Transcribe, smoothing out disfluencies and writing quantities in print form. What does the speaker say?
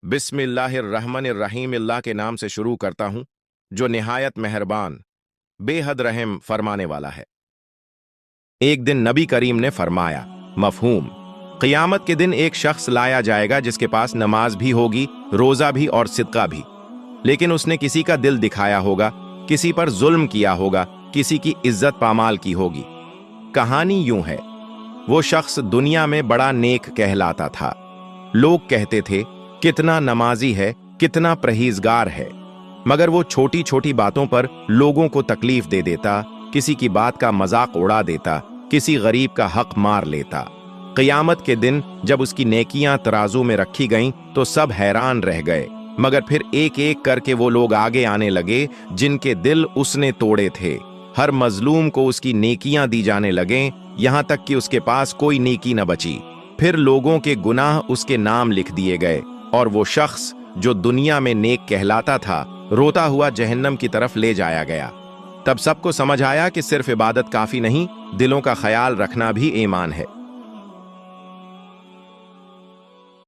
बिस्मिल्लाहिर्रहमानिर्रहीम, अल्लाह के नाम से शुरू करता हूँ जो निहायत मेहरबान बेहद रहम फरमाने वाला है। एक दिन नबी करीम ने फरमाया, मफहूम, क़ियामत के दिन एक शख्स लाया जाएगा जिसके पास नमाज भी होगी, रोज़ा भी और सिदका भी, लेकिन उसने किसी का दिल दिखाया होगा, किसी पर जुल्म किया होगा, किसी की इज्जत पामाल की होगी। कहानी यूं है, वो शख्स दुनिया में बड़ा नेक कहलाता था। लोग कहते थे कितना नमाजी है, कितना परहेजगार है, मगर वो छोटी छोटी बातों पर लोगों को तकलीफ दे देता, किसी की बात का मजाक उड़ा देता, किसी गरीब का हक मार लेता। क़ियामत के दिन जब उसकी नेकियां तराजू में रखी गईं तो सब हैरान रह गए, मगर फिर एक एक करके वो लोग आगे आने लगे जिनके दिल उसने तोड़े थे। हर मजलूम को उसकी नेकियां दी जाने लगे, यहां तक कि उसके पास कोई नेकी न बची। फिर लोगों के गुनाह उसके नाम लिख दिए गए और वो शख्स जो दुनिया में नेक कहलाता था रोता हुआ जहन्नम की तरफ ले जाया गया। तब सबको समझ आया कि सिर्फ इबादत काफी नहीं, दिलों का ख्याल रखना भी ईमान है।